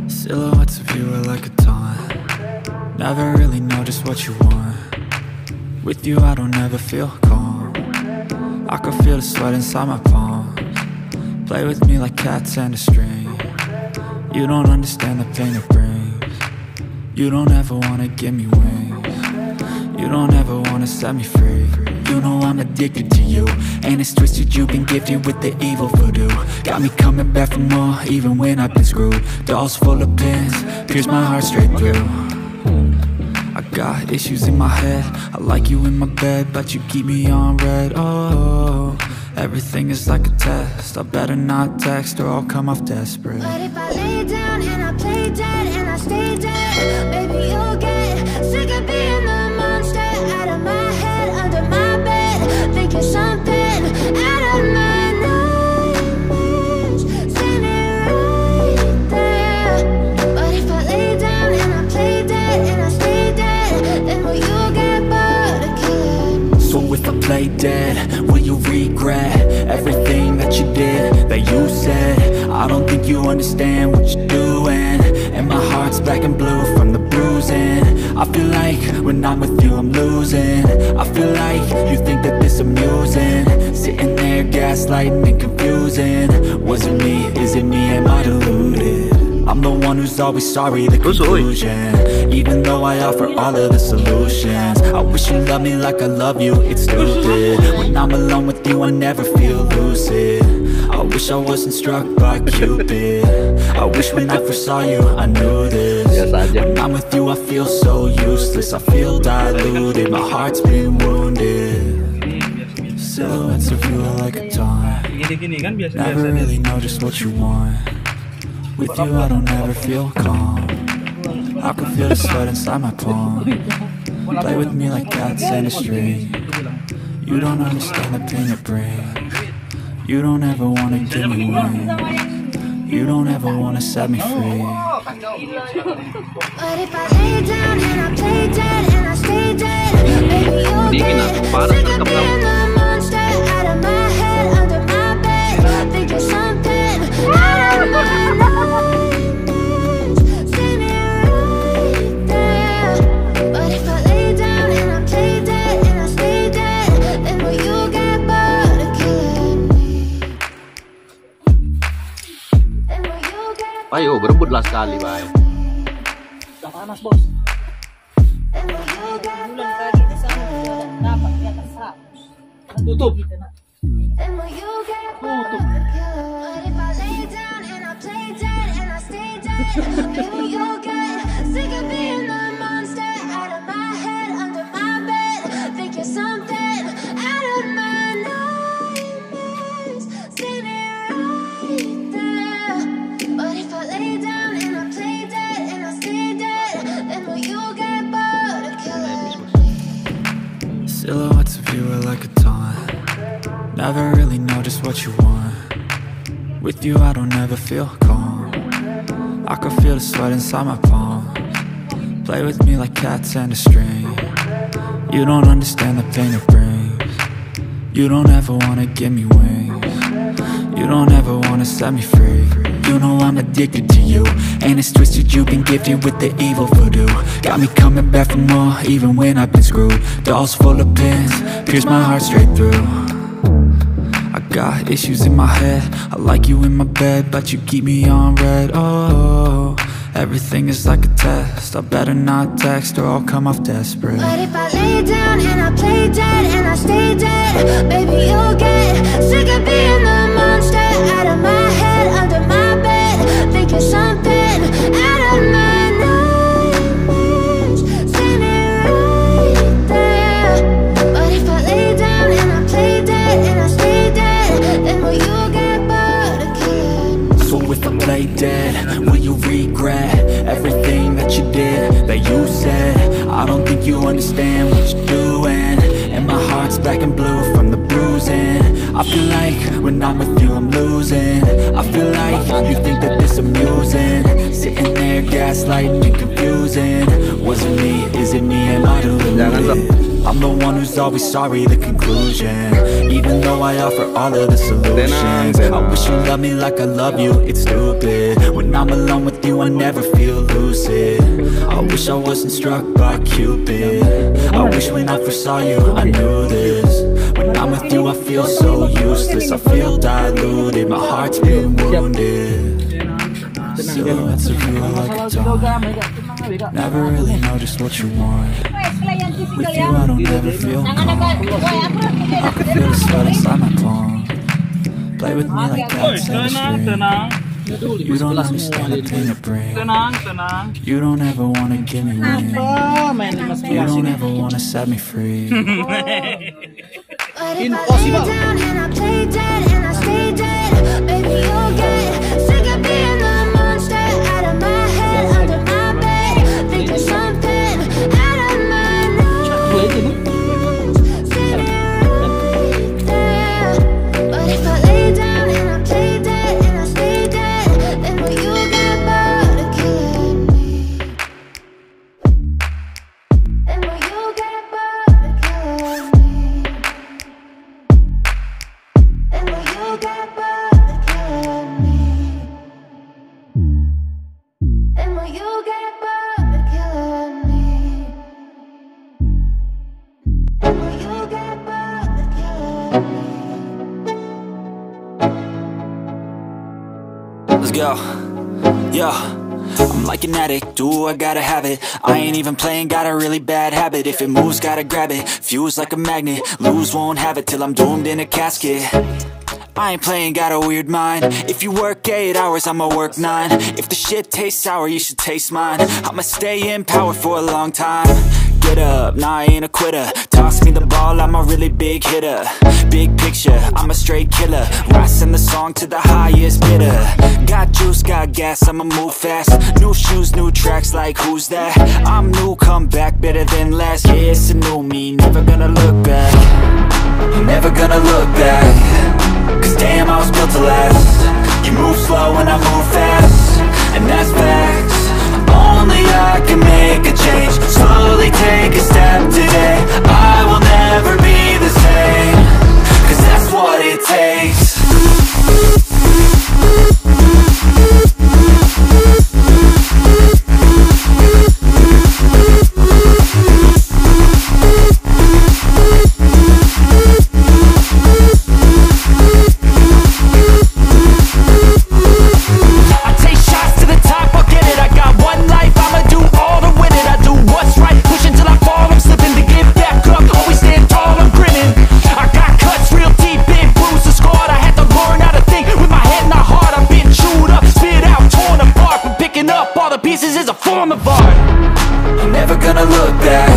Silhouettes of you are like a taunt. Never really know just what you want. With you I don't ever feel calm. I can feel the sweat inside my palms. Play with me like cats and a string. You don't understand the pain it brings. You don't ever wanna give me wings. You don't ever wanna set me free. You know I'm addicted to you, and it's twisted, you've been gifted with the evil voodoo. Got me coming back for more, even when I've been screwed. Dolls full of pins, pierce my heart straight through. I got issues in my head, I like you in my bed, but you keep me on red. Oh, everything is like a test, I better not text or I'll come off desperate. But if I lay down and I play dead and I stay dead, maybe you'll get sick of being the monster out of my head, under my bed, thinking something out of my nightmares, standing right there. But if I lay down and I play dead and I stay dead, then will you get bored of killing me? So if I play dead, will you regret everything that you did, that you said? I don't think you understand what you're doing, and my heart's black and blue from the bruising. I feel like when I'm with you I'm losing. I feel like you think that this amusing, sitting there gaslighting and confusing. Was it me? Is it me? Am I deluded? I'm the one who's always sorry, the conclusion, even though I offer all of the solutions. I wish you loved me like I love you, it's stupid. When I'm alone with you I never feel lucid. I wish I wasn't struck by Cupid. I wish when I first saw you I knew this. When I'm with you I feel so useless, I feel diluted, my heart's been wounded. Silhouettes of you are like a taunt. Never really know just what you want. With you I don't ever feel calm. I can feel the sweat inside my palm. Play with me like cats and a string. You don't understand the pain it brings. You don't ever wanna give me wings. You don't ever wanna set me free. But if I lay down and I play dead and I stay dead, maybe you'll get sick of being the monster out of my head, under my bed, thinking something out of my nightmares, standing right there. But if I lay down and I play dead and I stay dead, then will you get bored of killing me? Then will you get Ayo berebutlah sekali, Bay. Udah panas, Bos. then will you get Bulan tadi di sana sudah dapat di atas 100. Tutup. then will you get bored of killing? But if I lay down and I play dead and I stay dead, maybe you'll get sick of being the monster out of my head, under my bed, thinking something out of my nightmares, standing right there. But if I lay down and I play dead and I stay dead, then will you get bored of killing me? Silhouettes of you are like a taunt. Never really know just what you want. With you I don't ever feel calm. I can feel the sweat inside my palms. Play with me like cats and a string. You don't understand the pain it brings. You don't ever wanna give me wings. You don't ever wanna set me free. You know I'm addicted to you, and it's twisted, you've been gifted with the evil voodoo. Got me coming back for more, even when I've been screwed. Dolls full of pins, pierce my heart straight through. I got issues in my head, I like you in my bed, but you keep me on red. Oh, everything is like a test, I better not text or I'll come off desperate. But if I lay down and I play dead and I stay dead, baby, you'll get sick of being the monster out of my head, under my bed, thinking something out of my nightmares, standing right there. But if I lay down and I play dead and I stay dead, then will you get bored again? So if I play dead, will you regret everything that you did, that you said? I don't think you understand what you're doing, and my heart's black and blue from the bruising. I feel like when I'm with you I'm losing. I feel like you think that this amusing, sitting there gaslighting and confusing. Was it me? Is it me? Am I deluded? I'm the one who's always sorry, the conclusion, even though I offer all of the solutions. I wish you loved me like I love you, it's stupid. When I'm alone with you I never feel lucid. I wish I wasn't struck by Cupid. I wish when I first saw you I knew this. When I'm with you I feel so useless, I feel diluted, my heart's been wounded. Silhouettes of you are like a dawn. Never really know just what you want. With you I don't ever feel calm. I can feel the sweat inside my palm. Play with me like cats in a string. You don't understand the pain it brings. You don't ever wanna give me wings. You don't ever wanna set me free. But if I lay down and I play dead and I stay dead, baby, you'll get sick of being the monster out of my head, under my bed, thinking something out of my nightmares, sitting right there. But if I lay down and I play dead and I stay dead, then will you get bored of killing me? Then will you get bored of killing me? Then will you get bored of killing me? Then will you get bored of killing me? Then will you get bored of killing me? Let's go. Yeah, I'm like an addict, do I gotta have it. I ain't even playing, got a really bad habit. If it moves, gotta grab it, fuse like a magnet. Lose, won't have it till I'm doomed in a casket. I ain't playing, got a weird mind. If you work 8 hours, I'ma work 9. If the shit tastes sour, you should taste mine. I'ma stay in power for a long time. Get up, nah, I ain't a quitter. Toss me the ball, I'm a really big hitter. Big picture, I'm a straight killer. I send the song to the highest bidder. Got juice, got gas, I'ma move fast. New shoes, new tracks, like who's that? I'm new, come back, better than last. Yeah, it's a new me, never gonna look back. Never gonna look back. Cause damn, I was built to last. You move slow and I move fast, and that's facts. Only I can make a change. Slowly take a step today. I will never be the same, cause that's what it takes. Pieces is a form of art. I'm never gonna look back.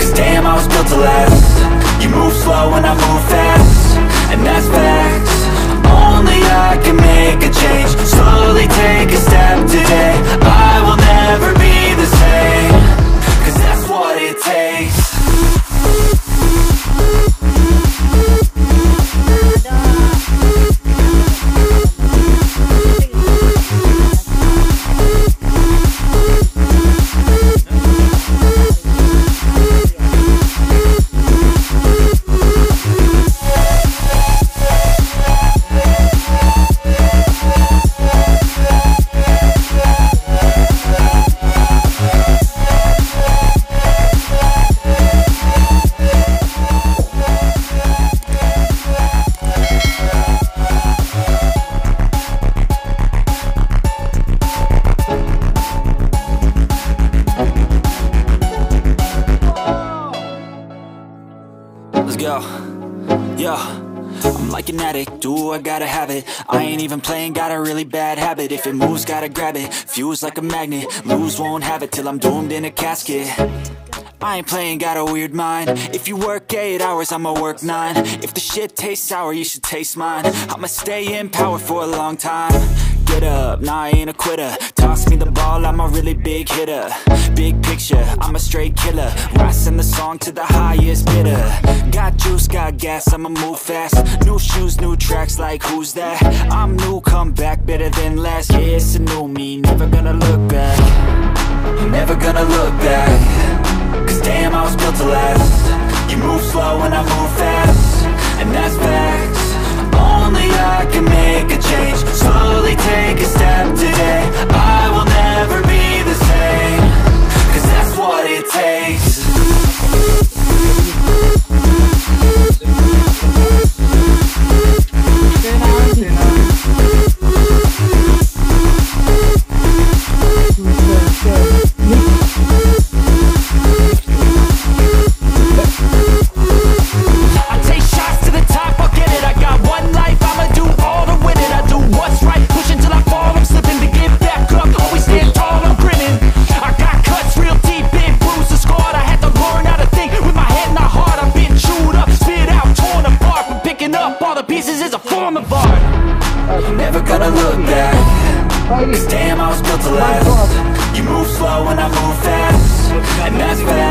Cause damn, I was built to last. You move slow and I move fast, and that's facts. Only I can make a change. Slowly take a step today. I will never be the same, cause that's what it takes. Let's go. Yo, I'm like an addict, do I gotta have it. I ain't even playing, got a really bad habit. If it moves, gotta grab it, fuse like a magnet. Lose, won't have it till I'm doomed in a casket. I ain't playing, got a weird mind. If you work 8 hours, I'ma work 9. If the shit tastes sour, you should taste mine. I'ma stay in power for a long time. Get up, nah, I ain't a quitter. Toss me the ball, I'm a really big hitter. Big picture, I'm a straight killer. Rising the song to the highest bidder. Got juice, got gas, I'ma move fast. New shoes, new tracks, like who's that? I'm new, come back, better than last. Yeah, it's a new me, never gonna look back. Never gonna look back. Cause damn, I was built to last. You move slow and I move fast, and that's facts. Only I can make a change. Slowly take a step today. I will never be the same. Cause that's what it takes. Never gonna look back. Cause damn, I was built to last. You move slow and I move fast, and that's fast.